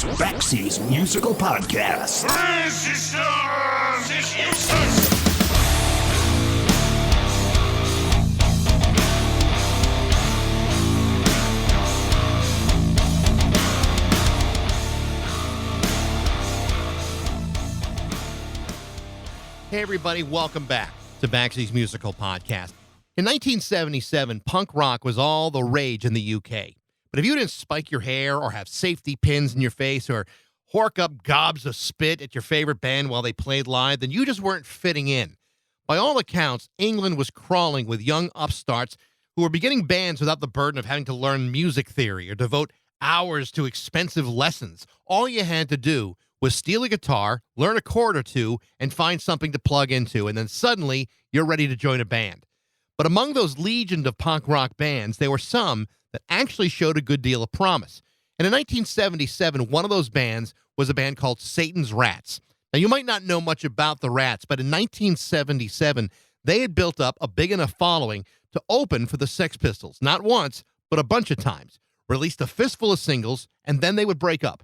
Baxie's musical podcast. Resistance is useless! Hey, everybody, welcome back to Baxie's musical podcast. In 1977, punk rock was all the rage in the UK. But if you didn't spike your hair or have safety pins in your face or hork up gobs of spit at your favorite band while they played live, then you just weren't fitting in. By all accounts, England was crawling with young upstarts who were beginning bands without the burden of having to learn music theory or devote hours to expensive lessons. All you had to do was steal a guitar, learn a chord or two, and find something to plug into, and then suddenly you're ready to join a band. But among those legion of punk rock bands, there were some that actually showed a good deal of promise. And in 1977, one of those bands was a band called Satan's Rats. Now, you might not know much about the Rats, but in 1977, they had built up a big enough following to open for the Sex Pistols, not once, but a bunch of times, released a fistful of singles, and then they would break up.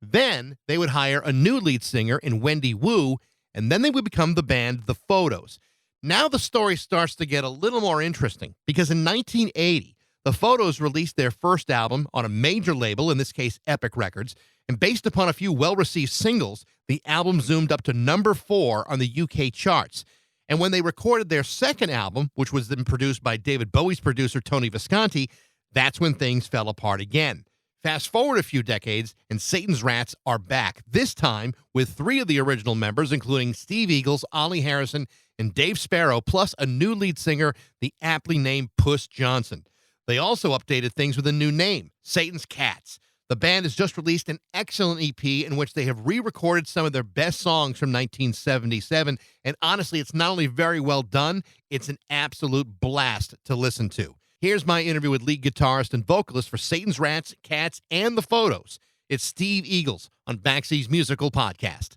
Then they would hire a new lead singer in Wendy Wu, and then they would become the band The Photos. Now the story starts to get a little more interesting, because in 1980, The Photos released their first album on a major label, in this case Epic Records, and based upon a few well-received singles, the album zoomed up to number 4 on the UK charts. And when they recorded their second album, which was then produced by David Bowie's producer Tony Visconti, that's when things fell apart again. Fast forward a few decades, and Satan's Rats are back, this time with 3 of the original members, including Steve Eagles, Ollie Harrison, and Dave Sparrow, plus a new lead singer, the aptly named Puss Johnson. They also updated things with a new name, Satan's Cats. The band has just released an excellent EP in which they have re-recorded some of their best songs from 1977, and honestly, it's not only very well done, it's an absolute blast to listen to. Here's my interview with lead guitarist and vocalist for Satan's Rats, Cats, and The Photos. It's Steve Eagles on Baxie's musical podcast.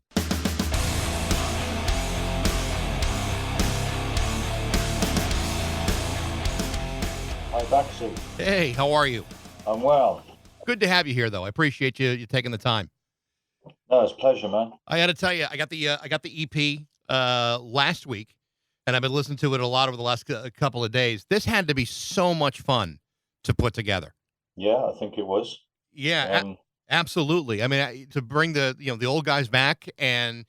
Hi, Baxie. Hey, how are you? I'm well. Good to have you here, though. I appreciate you taking the time. No, it's a pleasure, man. I got to tell you, I got the EP last week, and I've been listening to it a lot over the last couple of days. This had to be so much fun to put together. Yeah, I think it was. Yeah, absolutely. I mean, to bring the old guys back and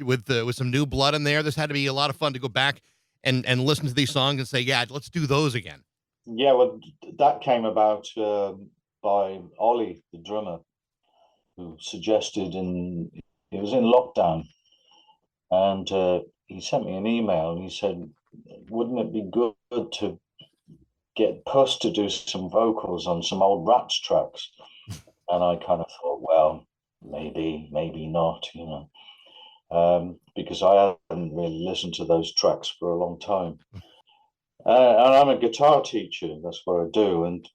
with some new blood in there, this had to be a lot of fun to go back and listen to these songs and say, yeah, let's do those again. Yeah, well, that came about by Ollie, the drummer, who suggested, and it was in lockdown, and he sent me an email and he said, wouldn't it be good to get Puss to do some vocals on some old Rats tracks? And I kind of thought, well, maybe not, because I hadn't really listened to those tracks for a long time. And I'm a guitar teacher, that's what I do. And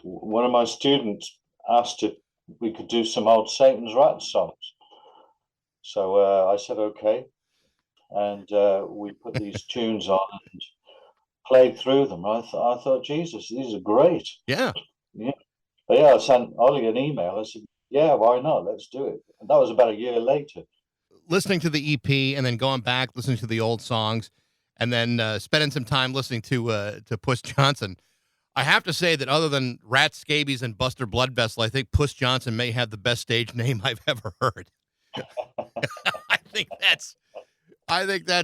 one of my students asked if we could do some old Satan's Rats songs. So I said, okay. And we put these tunes on and played through them. I thought, Jesus, these are great. Yeah. Yeah. But yeah, I sent Ollie an email. I said, yeah, why not? Let's do it. And that was about a year later. Listening to the EP and then going back, listening to the old songs, and then spending some time listening to Puss Johnson. I have to say that other than Rat Scabies and Buster Bloodvessel, I think Puss Johnson may have the best stage name I've ever heard. I think that's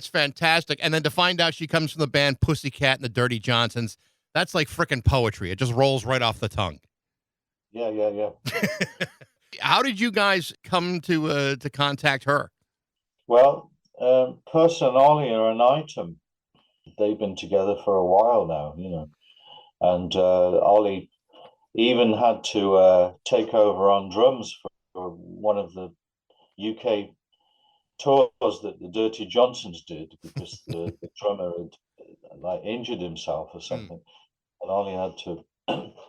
fantastic. And then to find out she comes from the band Pussycat and the Dirty Johnsons, that's like frickin' poetry. It just rolls right off the tongue. Yeah. How did you guys come to contact her? Well, Puss and Ollie are an item. They've been together for a while now, and Ollie even had to take over on drums for one of the UK tours that the Dirty Johnsons did, because the drummer had injured himself or something, and Ollie had to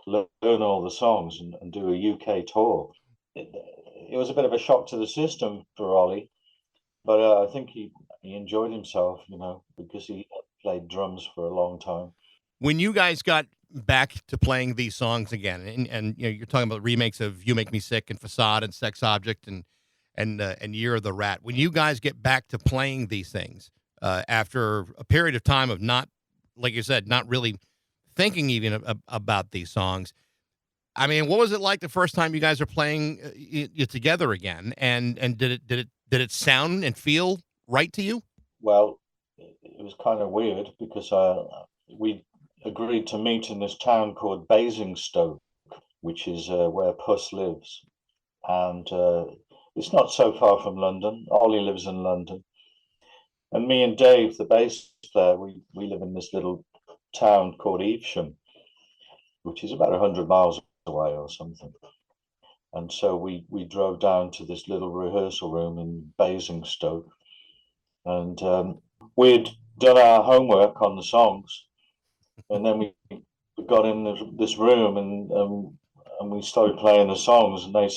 learn all the songs and do a UK tour. It was a bit of a shock to the system for Ollie, but I think he enjoyed himself, because he played drums for a long time. When you guys got back to playing these songs again, and you know, you're talking about remakes of "You Make Me Sick" and "Facade" and "Sex Object" and "Year of the Rat." When you guys get back to playing these things after a period of time of not, like you said, not really thinking even about these songs, I mean, what was it like the first time you guys are playing together again? And did it sound and feel right to you? Well, it was kind of weird because we agreed to meet in this town called Basingstoke, which is where Puss lives, and it's not so far from London. Ollie lives in London, and me and Dave, the bass player, we live in this little town called Evesham, which is about 100 miles away or something. And so we drove down to this little rehearsal room in Basingstoke, and we'd done our homework on the songs, and then we got in this room and we started playing the songs, and they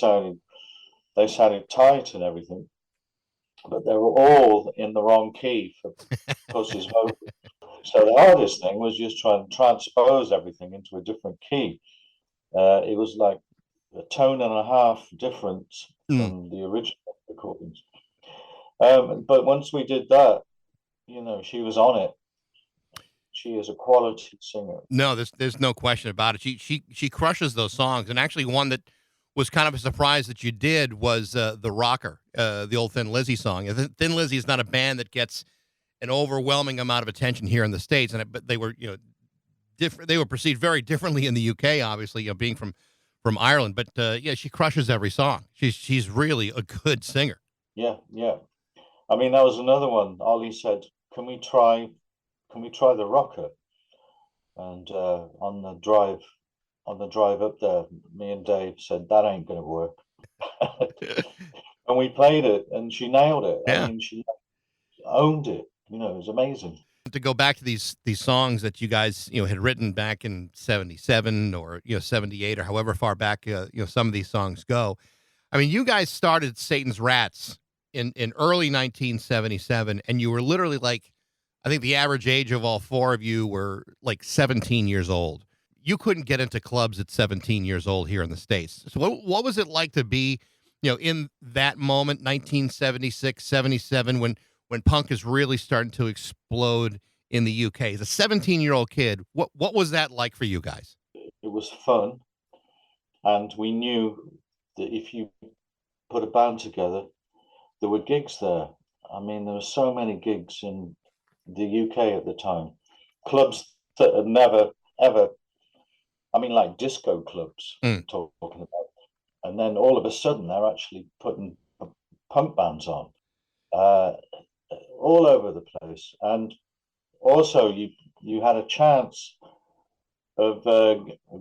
sounded tight and everything, but they were all in the wrong key for Puss's vocal. So the hardest thing was just trying to transpose everything into a different key. It was like a tone and a half difference Mm. from the original recordings. But once we did that, she was on it. She is a quality singer. No, there's no question about it. She crushes those songs, and actually one that was kind of a surprise that you did was the Rocker, the old Thin Lizzy song. Thin Lizzy is not a band that gets an overwhelming amount of attention here in the States, but they were different. They were perceived very differently in the UK, obviously, being from Ireland. But yeah, she crushes every song. She's really a good singer. Yeah, yeah. I mean, that was another one. Ollie said, "Can we try the Rocker?" And on the drive up there, me and Dave said that ain't gonna work. And we played it, and she nailed it. I Yeah. mean, she owned it. It was amazing. To go back to these songs that you guys had written back in '77 or '78 or however far back some of these songs go. I mean, you guys started Satan's Rats in early 1977, and you were literally like, I think the average age of all four of you were like 17 years old. You couldn't get into clubs at 17 years old here in the States. So what was it like to be, in that moment, 1976, 77, when punk is really starting to explode in the UK? As a 17-year-old kid, what was that like for you guys? It was fun, and we knew that if you put a band together, there were gigs there. I mean, there were so many gigs in the UK at the time, clubs that had never ever. I mean, like disco clubs. Mm. Talking about, and then all of a sudden they're actually putting punk bands on uh, all over the place, and also you had a chance of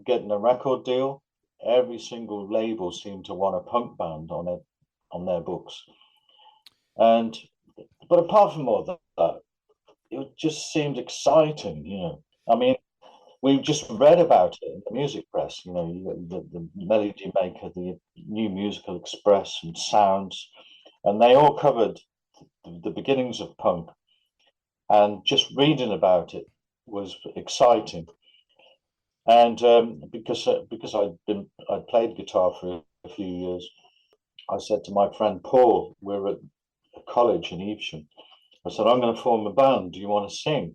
getting a record deal. Every single label seemed to want a punk band on their books, and but apart from all that, it just seemed exciting. I mean, we just read about it in the music press. You got the Melody Maker, the New Musical Express, and Sounds, and they all covered the beginnings of punk. And just reading about it was exciting. And because I'd played guitar for a few years, I said to my friend Paul, we're at a college in Evesham. I said, I'm going to form a band. Do you want to sing?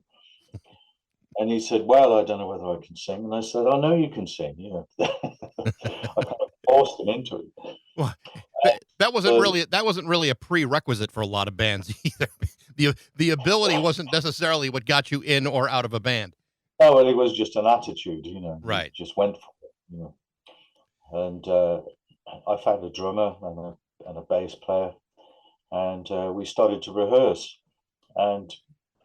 And he said, well, I don't know whether I can sing. And I said, I know you can sing. I kind of forced him into it. Well, that wasn't really a prerequisite for a lot of bands either. The ability wasn't necessarily what got you in or out of a band. No, well, it was just an attitude, Right. Just went for it. And I found a drummer and a bass player, and we started to rehearse. And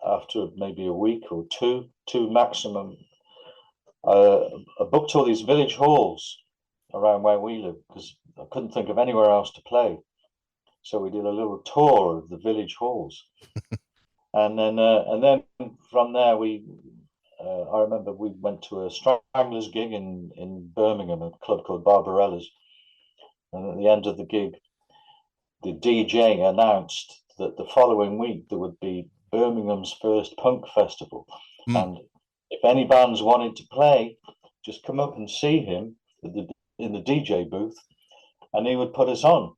after maybe a week or two maximum, I booked all these village halls around where we live because I couldn't think of anywhere else to play. So we did a little tour of the village halls, and then from there I remember we went to a Stranglers gig in Birmingham, a club called Barbarella's, and at the end of the gig, the DJ announced that the following week there would be Birmingham's first punk festival, Mm. and if any bands wanted to play, just come up and see him in the DJ booth, and he would put us on.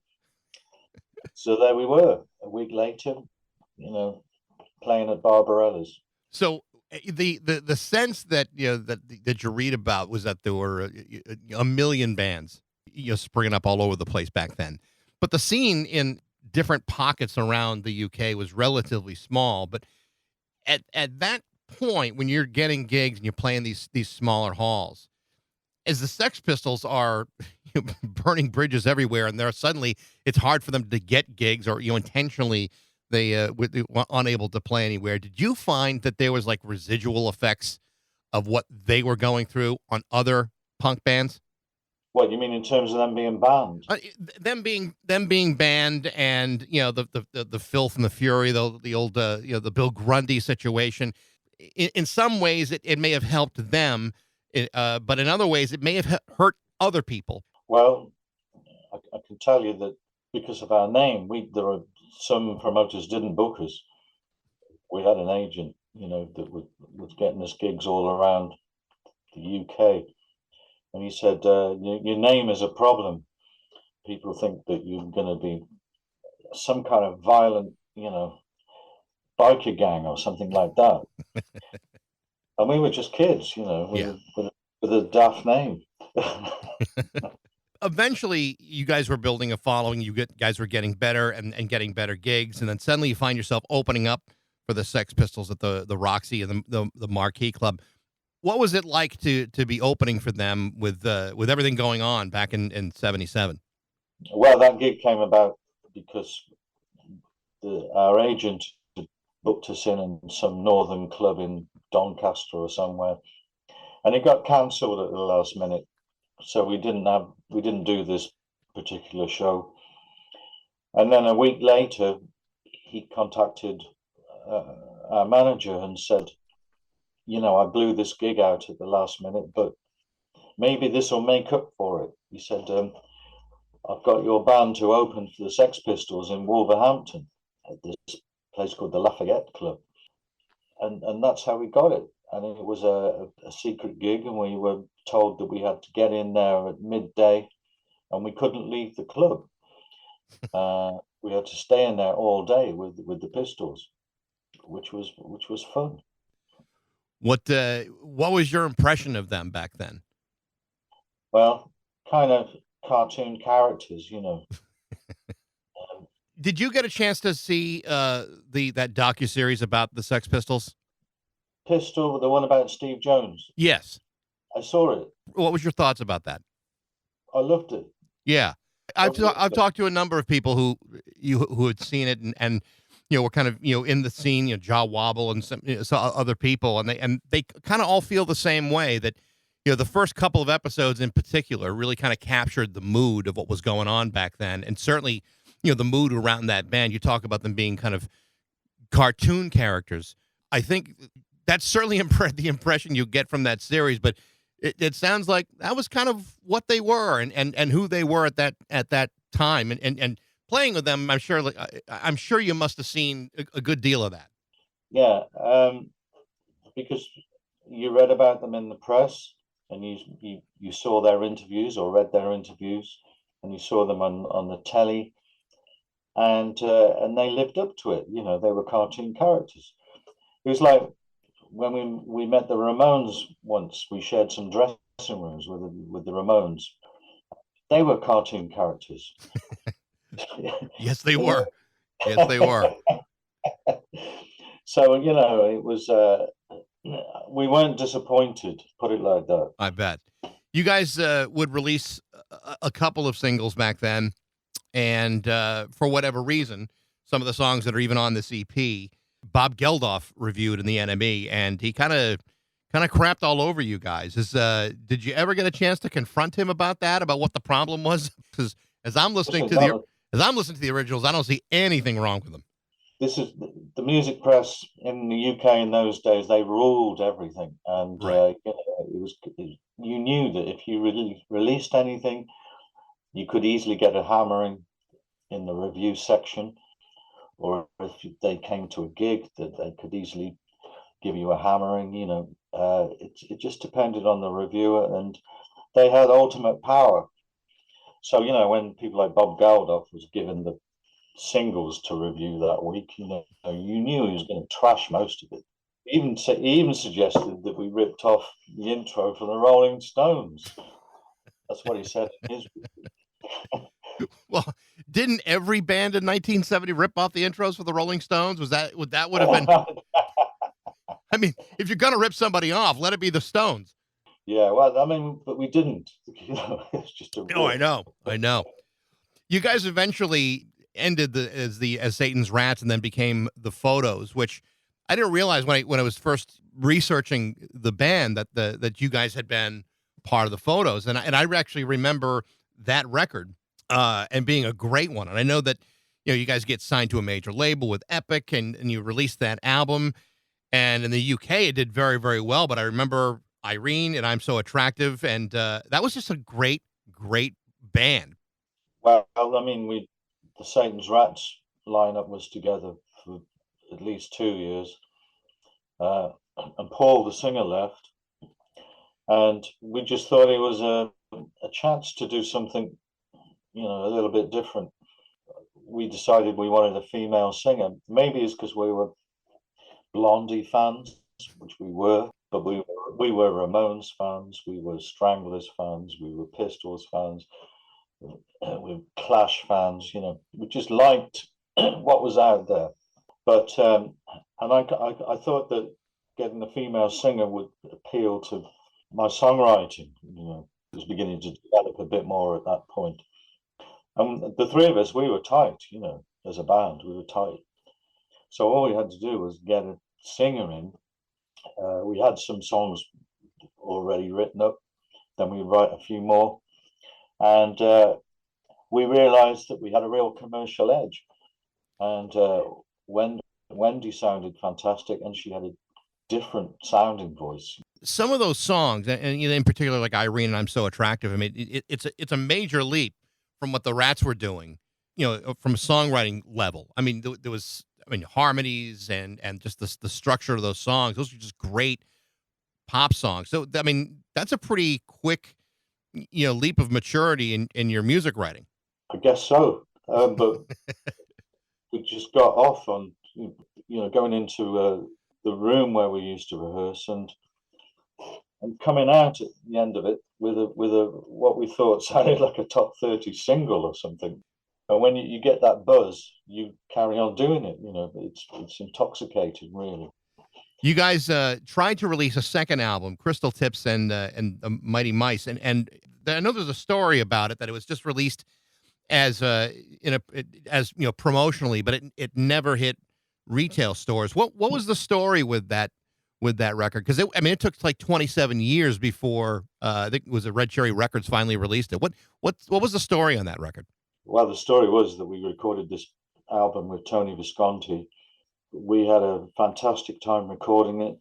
So there we were. A week later, playing at Barbarella's. So the sense that that you read about was that there were a million bands springing up all over the place back then, but the scene in different pockets around the UK was relatively small. But at that point, when you're getting gigs and you're playing these smaller halls, as the Sex Pistols are burning bridges everywhere, and it's hard for them to get gigs, or intentionally they were unable to play anywhere. Did you find that there was like residual effects of what they were going through on other punk bands? What you mean in terms of them being banned? Them being banned, and the filth and the fury, the old the Bill Grundy situation. In some ways, it may have helped them, but in other ways, it may have hurt other people. Well, I can tell you that because of our name, there are some promoters didn't book us. We had an agent, that was getting us gigs all around the UK. And he said, your name is a problem. People think that you're going to be some kind of violent, biker gang or something like that. And we were just kids, with a daft name. Eventually, you guys were building a following. Guys were getting better and getting better gigs. And then suddenly you find yourself opening up for the Sex Pistols at the Roxy and the Marquee Club. What was it like to be opening for them with everything going on back in 77? Well, that gig came about because our agent had booked us in some northern club in Doncaster or somewhere, and it got cancelled at the last minute. So we didn't do this particular show. And then a week later, he contacted our manager and said, I blew this gig out at the last minute, but maybe this will make up for it. He said, I've got your band to open for the Sex Pistols in Wolverhampton at this place called the Lafayette Club. And that's how we got it. And it was a secret gig, and we were told that we had to get in there at midday, and we couldn't leave the club. We had to stay in there all day with the Pistols, which was fun. What was your impression of them back then? Well, kind of cartoon characters, Did you get a chance to see that docuseries about the Sex Pistols? Pistol, the one about Steve Jones. Yes, I saw it. What was your thoughts about that? I loved it. Yeah, I've talked to a number of people who had seen it and were kind of in the scene, Jaw Wobble and some other people, and they kind of all feel the same way, that the first couple of episodes in particular really kind of captured the mood of what was going on back then, and certainly the mood around that band. You talk about them being kind of cartoon characters. I think that's certainly the impression you get from that series, but it sounds like that was kind of what they were and who they were at that time, and playing with them. I'm sure you must have seen a good deal of that. Yeah, because you read about them in the press, and you saw their interviews or read their interviews, and you saw them on the telly, and they lived up to it. They were cartoon characters. It was like when we met the Ramones once. We shared some dressing rooms with the Ramones. They were cartoon characters. Yes, they were. Yes, they were. So it was. We weren't disappointed. Put it like that. I bet. You guys would release a couple of singles back then, and for whatever reason, some of the songs that are even on this EP, Bob Geldof reviewed in the NME, and he kind of crapped all over you guys. Did you ever get a chance to confront him about that, about what the problem was? Because as I'm listening to the originals, I don't see anything wrong with them. This is the music press in the UK in those days. They ruled everything, and right. You knew that if you really released anything, you could easily get a hammering in the review section, or if they came to a gig, that they could easily give you a hammering. It just depended on the reviewer, and they had ultimate power. So when people like Bob Geldof was given the singles to review that week, you knew he was going to trash most of it. He even suggested that we ripped off the intro from the Rolling Stones. That's what he said in his review. Well, didn't every band in 1970 rip off the intros for the Rolling Stones? Would have been? I mean, if you're gonna rip somebody off, let it be the Stones. Yeah, well, I mean, but we didn't. It's just a. Oh, I know. You guys eventually ended as Satan's Rats, and then became the Photos, which I didn't realize when I was first researching the band that you guys had been part of the Photos, and I actually remember that record and being a great one. And I know that you guys get signed to a major label with Epic, and you released that album, and in the UK it did very, very well. But I remember Irene and I'm So Attractive, and that was just a great band. Well, I mean, the Satan's Rats lineup was together for at least 2 years, and Paul, the singer, left, and we just thought it was a chance to do something, a little bit different. We decided we wanted a female singer. Maybe it's because we were Blondie fans, which we were, but we were Ramones fans, we were Stranglers fans, we were Pistols fans, we were Clash fans. We just liked what was out there. But and I thought that getting a female singer would appeal to my songwriting. It was beginning to develop a bit more at that point. And the three of us, we were tight. As a band, we were tight. So all we had to do was get a singer in. We had some songs already written up. Then we write a few more, and we realised that we had a real commercial edge. And Wendy sounded fantastic, and she had a different sounding voice. Some of those songs, and in particular, like Irene and I'm So Attractive. I mean, it's a major leap from what the Rats were doing. From a songwriting level. I mean, there was. Harmonies and just the structure of those songs. Those are just great pop songs. So, I mean, that's a pretty quick, leap of maturity in your music writing. I guess so. But we just got off on, going into the room where we used to rehearse and coming out at the end of it with a what we thought sounded like a top 30 single or something. And when you get that buzz, you carry on doing it. It's intoxicating, really. You guys tried to release a second album, Crystal Tips and Mighty Mice, and I know there's a story about it that it was just released as promotionally, but it never hit retail stores. What was the story with that record? Because it took like 27 years before I think it was Red Cherry Records finally released it. What was the story on that record? Well, the story was that we recorded this album with Tony Visconti. We had a fantastic time recording it,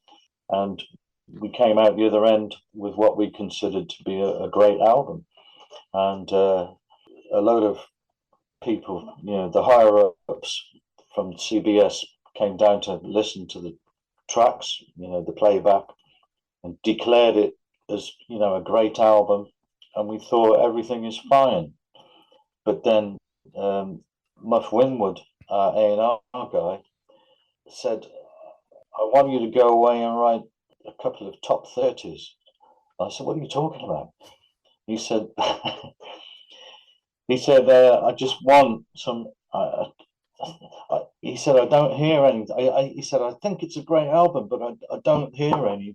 and we came out the other end with what we considered to be a great album. And a load of people, the higher-ups from CBS came down to listen to the tracks, the playback, and declared it as, a great album. And we thought everything is fine. But then Muff Winwood, our A&R guy, said, I want you to go away and write a couple of top 30s. I said, what are you talking about? He said, I just want some, he said, I don't hear anything. He said, I think it's a great album, but I don't hear any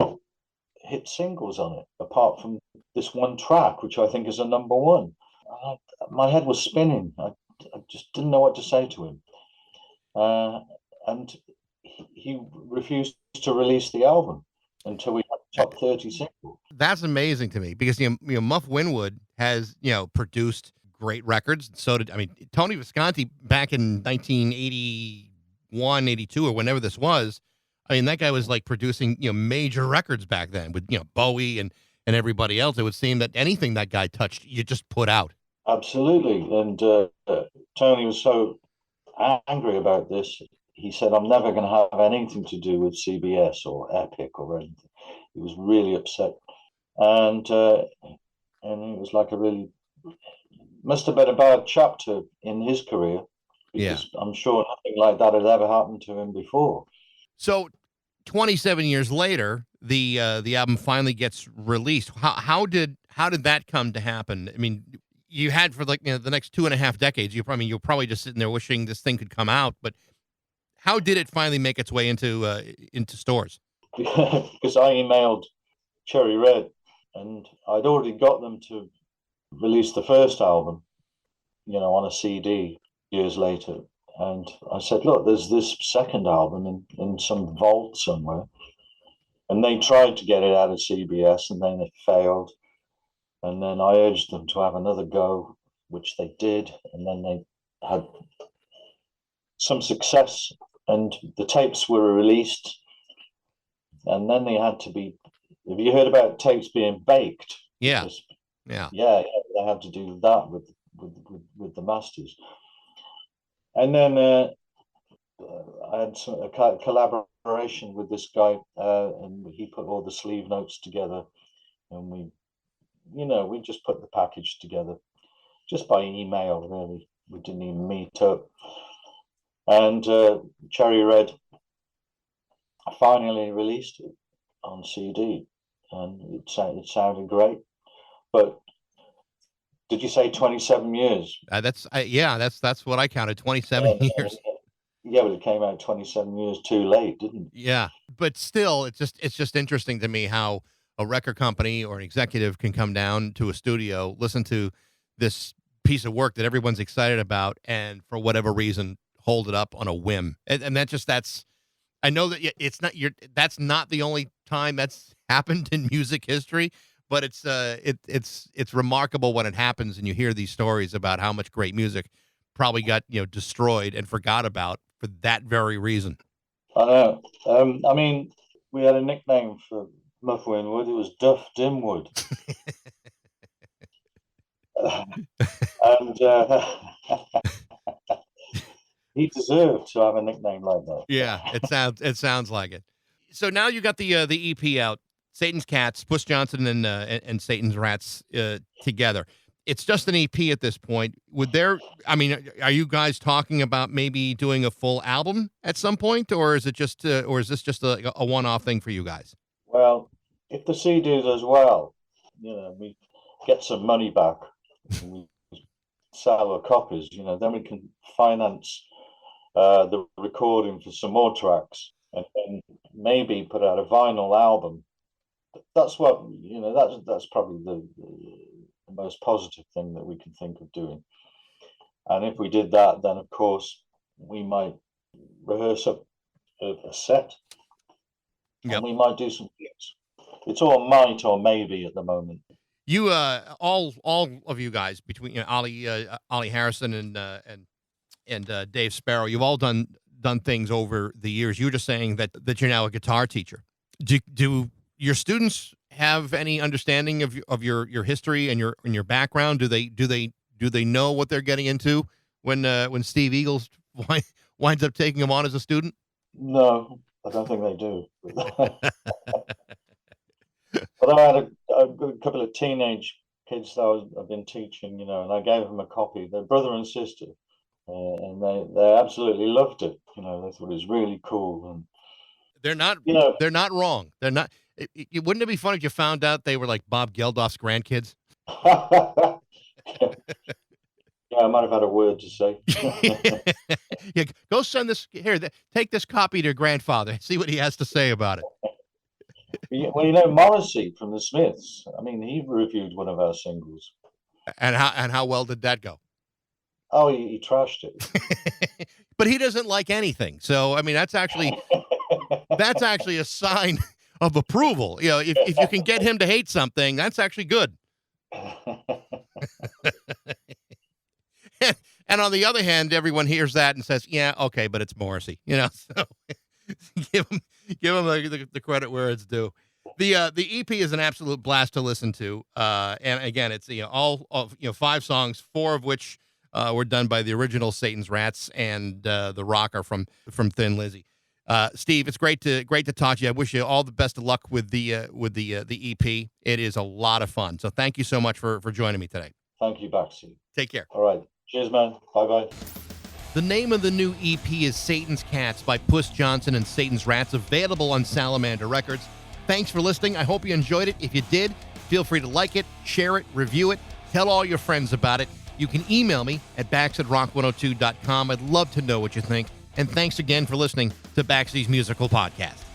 hit singles on it, apart from this one track, which I think is a number one. My head was spinning. I just didn't know what to say to him. And he refused to release the album until we had the top 30 single. That's amazing to me because, Muff Winwood has, produced great records. So did, Tony Visconti back in 1981, 82, or whenever this was. That guy was like producing, major records back then with, Bowie and everybody else. It would seem that anything that guy touched, you just put out. Absolutely. And Tony was so angry about this. he said, "I'm never going to have anything to do with CBS or Epic or anything." He was really upset, and it was like a really must have been a bad chapter in his career, Yeah. because I'm sure nothing like that had ever happened to him before. So 27 years later, the album finally gets released. How did that come to happen? I mean, you had for like the next 2.5 decades. You're probably just sitting there wishing this thing could come out. But how did it finally make its way into stores? Because I emailed Cherry Red, and I'd already got them to release the first album, on a CD years later. And I said, "Look, there's this second album in some vault somewhere." And they tried to get it out of CBS, and then it failed. And then I urged them to have another go, which they did. And then they had some success, and the tapes were released. And then they had to be. Have you heard about tapes being baked? Yeah, Because, yeah, yeah, they had to do that with the masters. And then I had a collaboration with this guy, and he put all the sleeve notes together, and we just put the package together just by email. Really, we didn't even meet up. And Cherry Red finally released it on CD, and it sounded great. But did you say 27 years? that's what I counted. 27 years. Yeah, but it came out 27 years too late, didn't it? Yeah, but still, it's just interesting to me how a record company or an executive can come down to a studio, listen to this piece of work that everyone's excited about, and for whatever reason, hold it up on a whim. And that's. I know that that's not the only time that's happened in music history, but it's remarkable when it happens, and you hear these stories about how much great music probably got destroyed and forgot about for that very reason. I know. I mean, we had a nickname for Muff Winwood. It was Duff Dimwood. And he deserved to have a nickname like that. Yeah, it sounds like it. So now you got the EP out, Satan's Cats, Puss Johnson and Satan's Rats together. It's just an EP at this point. Are you guys talking about maybe doing a full album at some point, or is this just a one-off thing for you guys? Well, if the CD does well, we get some money back, and we sell our copies, then we can finance the recording for some more tracks, and then maybe put out a vinyl album. That's what that's probably the most positive thing that we can think of doing. And if we did that, then of course we might rehearse a set, Yep. and we might do some gigs. It's all might or maybe at the moment. You all of you guys between Ollie Harrison and Dave Sparrow, you've all done things over the years. You were just saying that you're now a guitar teacher. Do your students have any understanding of your history and your background? Do they know what they're getting into when Steve Eagles winds up taking them on as a student? No, I don't think they do. Although I had a couple of teenage kids that I've been teaching, and I gave them a copy. They're brother and sister, and they absolutely loved it. They thought it was really cool. And they're not wrong. They're not. Wouldn't it be funny if you found out they were like Bob Geldof's grandkids? Yeah, I might have had a word to say. Yeah, go send this here. Take this copy to your grandfather. See what he has to say about it. Well, Morrissey from the Smiths. I mean, he reviewed one of our singles. And how well did that go? Oh, he trashed it. But he doesn't like anything. So I mean, that's actually a sign of approval. If you can get him to hate something, that's actually good. And on the other hand, everyone hears that and says, "Yeah, okay, but it's Morrissey." So give him the credit where it's due. The EP is an absolute blast to listen to. And again, it's all of 5 songs, 4 of which were done by the original Satan's Rats and the rocker from Thin Lizzy. Steve, it's great to talk to you. I wish you all the best of luck with the EP. It is a lot of fun. So thank you so much for joining me today. Thank you, Baxie. Take care. All right. Cheers, man. Bye-bye. The name of the new EP is Satan's Cats by Puss Johnson and Satan's Rats, available on Salamander Records. Thanks for listening. I hope you enjoyed it. If you did, feel free to like it, share it, review it, tell all your friends about it. You can email me at bax@rock102.com. I'd love to know what you think. And thanks again for listening to Baxie's Musical Podcast.